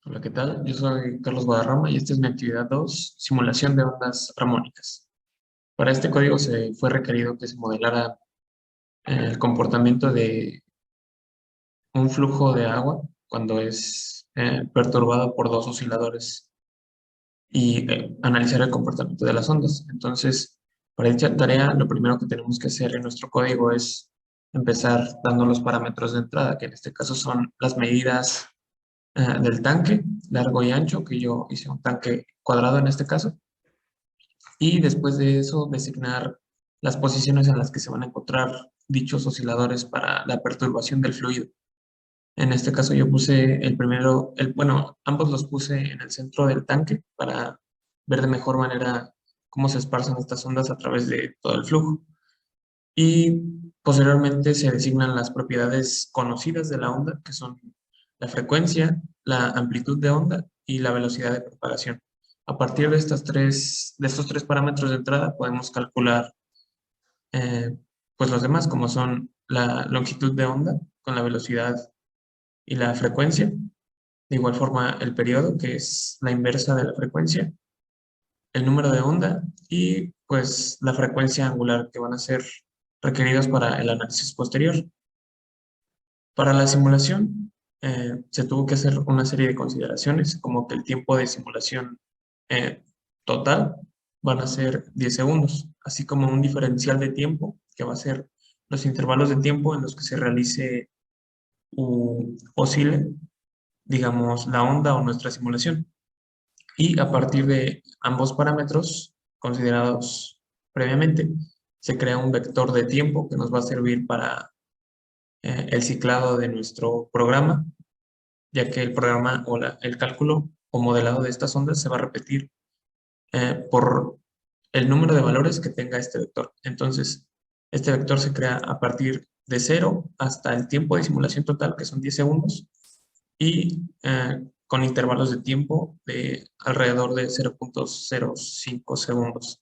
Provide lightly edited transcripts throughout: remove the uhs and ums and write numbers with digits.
Hola, ¿qué tal? Yo soy Carlos Guadarrama y esta es mi actividad 2, simulación de ondas armónicas. Para este código se fue requerido que se modelara el comportamiento de un flujo de agua cuando es perturbado por dos osciladores y analizar el comportamiento de las ondas. Entonces, para dicha tarea, lo primero que tenemos que hacer en nuestro código es empezar dando los parámetros de entrada, que en este caso son las medidas del tanque, largo y ancho, que yo hice un tanque cuadrado en este caso, y después de eso designar las posiciones en las que se van a encontrar dichos osciladores para la perturbación del fluido. En este caso yo puse el primero, bueno, ambos los puse en el centro del tanque para ver de mejor manera cómo se esparcen estas ondas a través de todo el flujo. Y posteriormente se designan las propiedades conocidas de la onda, que son la frecuencia, la amplitud de onda y la velocidad de propagación. A partir de estos tres parámetros de entrada podemos calcular eh, pues los demás, como son la longitud de onda con la velocidad y la frecuencia. De igual forma el periodo, que es la inversa de la frecuencia, el número de onda y pues la frecuencia angular que van a ser requeridos para el análisis posterior. Para la simulación, se tuvo que hacer una serie de consideraciones, como que el tiempo de simulación eh, total van a ser 10 segundos, así como un diferencial de tiempo, que va a ser los intervalos de tiempo en los que se realice u oscile, digamos, la onda o nuestra simulación. Y a partir de ambos parámetros considerados previamente, se crea un vector de tiempo que nos va a servir para el ciclado de nuestro programa, ya que el programa o el cálculo o modelado de estas ondas se va a repetir por el número de valores que tenga este vector. Entonces, este vector se crea a partir de 0 hasta el tiempo de simulación total, que son 10 segundos, y con intervalos de tiempo de alrededor de 0.05 segundos.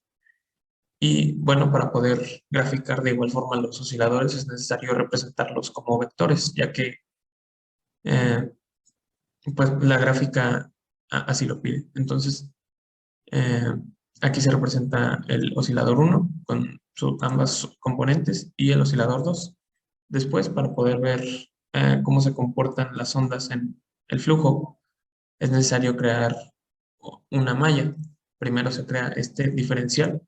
Y bueno, para poder graficar de igual forma los osciladores es necesario representarlos como vectores, ya que eh, pues la gráfica así lo pide. Entonces, eh, aquí se representa el oscilador 1 con ambas componentes y el oscilador 2. Después, para poder ver cómo se comportan las ondas en el flujo, es necesario crear una malla. Primero se crea este diferencial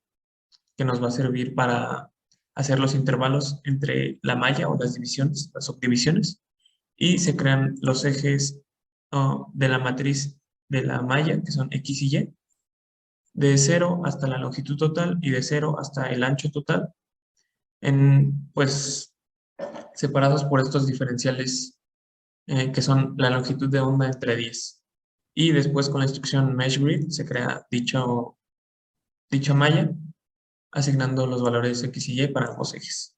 que nos va a servir para hacer los intervalos entre la malla o las divisiones, las subdivisiones, y se crean los ejes de la matriz de la malla, que son X y Y, de 0 hasta la longitud total y de 0 hasta el ancho total, pues separados por estos diferenciales que son la longitud de onda entre 10. Y después con la instrucción MeshGrid se crea dicha malla, asignando los valores X y Y para ambos ejes.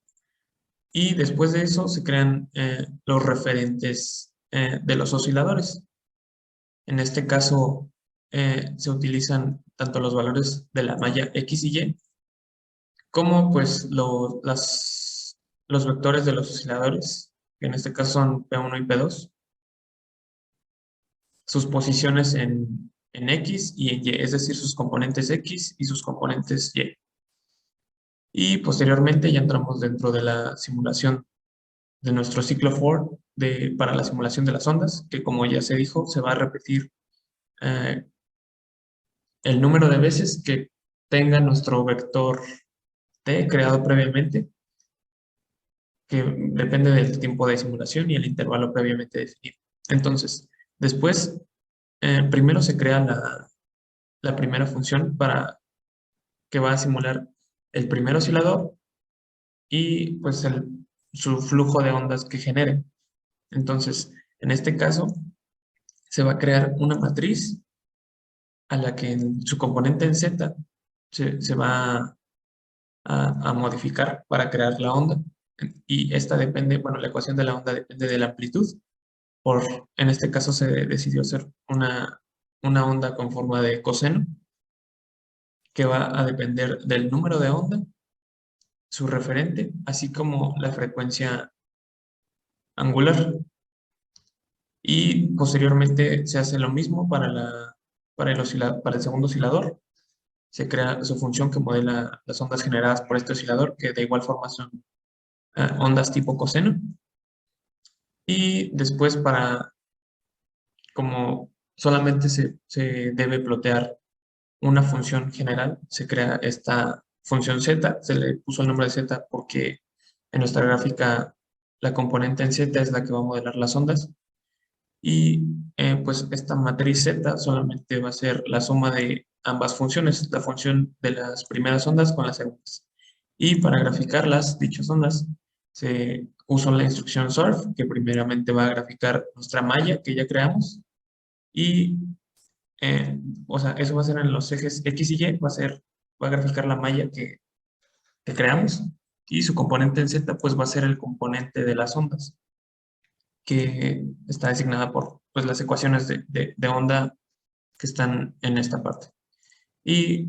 Y después de eso se crean los referentes de los osciladores. En este caso se utilizan tanto los valores de la malla X y Y como pues los vectores de los osciladores, que en este caso son P1 y P2, sus posiciones en X y en Y, es decir, sus componentes X y sus componentes Y. Y posteriormente ya entramos dentro de la simulación de nuestro ciclo for para la simulación de las ondas, que como ya se dijo, se va a repetir eh, el número de veces que tenga nuestro vector T creado previamente, que depende del tiempo de simulación y el intervalo previamente definido. Entonces, después, primero se crea la primera función para que va a simular el primer oscilador y pues su flujo de ondas que genere. Entonces, en este caso, se va a crear una matriz a la que en su componente en Z se va a modificar para crear la onda. Y esta depende, bueno, la ecuación de la onda depende de la amplitud. En este caso se decidió hacer una onda con forma de coseno, que va a depender del número de onda, su referente, así como la frecuencia angular. Y posteriormente se hace lo mismo para el segundo oscilador. Se crea su función que modela las ondas generadas por este oscilador, que de igual forma son ondas tipo coseno. Y después como solamente se debe plotear una función general, se crea esta función z, se le puso el nombre de z porque en nuestra gráfica la componente en z es la que va a modelar las ondas. Y pues esta matriz z solamente va a ser la suma de ambas funciones, la función de las primeras ondas con las segundas. Y para graficarlas, dichas ondas, se usa la instrucción solve, que primeramente va a graficar nuestra malla que ya creamos. Y, o sea, eso va a ser en los ejes X y Y, va a graficar la malla que creamos. Y su componente en Z, pues va a ser el componente de las ondas, que está designada por pues, las ecuaciones de onda que están en esta parte. Y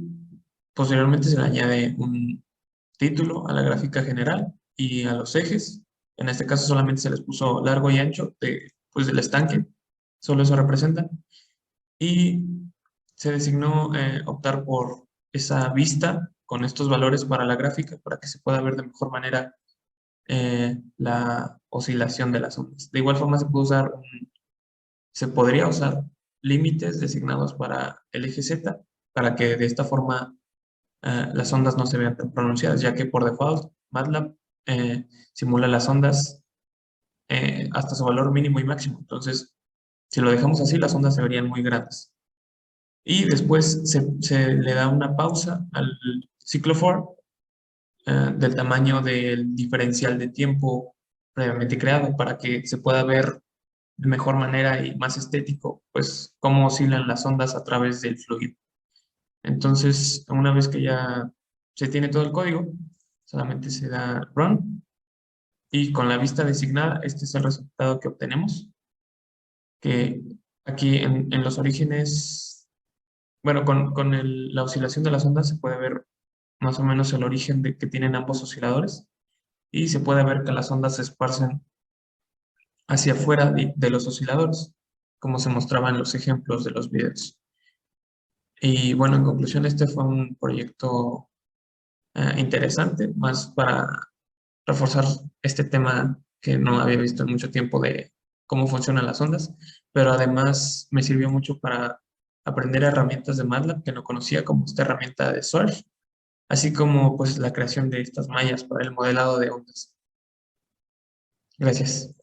posteriormente se le añade un título a la gráfica general y a los ejes. En este caso solamente se les puso largo y ancho pues, del estanque, solo eso representa. Y se designó optar por esa vista con estos valores para la gráfica para que se pueda ver de mejor manera la oscilación de las ondas. De igual forma se podría usar límites designados para el eje Z para que de esta forma las ondas no se vean tan pronunciadas, ya que por default MATLAB simula las ondas hasta su valor mínimo y máximo. Entonces, si lo dejamos así, las ondas se verían muy grandes. Y después se le da una pausa al ciclo for del tamaño del diferencial de tiempo previamente creado para que se pueda ver de mejor manera y más estético, pues cómo oscilan las ondas a través del fluido. Entonces, una vez que ya se tiene todo el código, solamente se da run y con la vista designada, este es el resultado que obtenemos, que aquí en los orígenes, bueno, con la oscilación de las ondas se puede ver más o menos el origen que tienen ambos osciladores y se puede ver que las ondas se esparcen hacia afuera de los osciladores, como se mostraba en los ejemplos de los videos. Y bueno, en conclusión, este fue un proyecto interesante, más para reforzar este tema que no había visto en mucho tiempo de cómo funcionan las ondas, pero además me sirvió mucho para aprender herramientas de MATLAB que no conocía, como esta herramienta de Surf, así como pues la creación de estas mallas para el modelado de ondas. Gracias.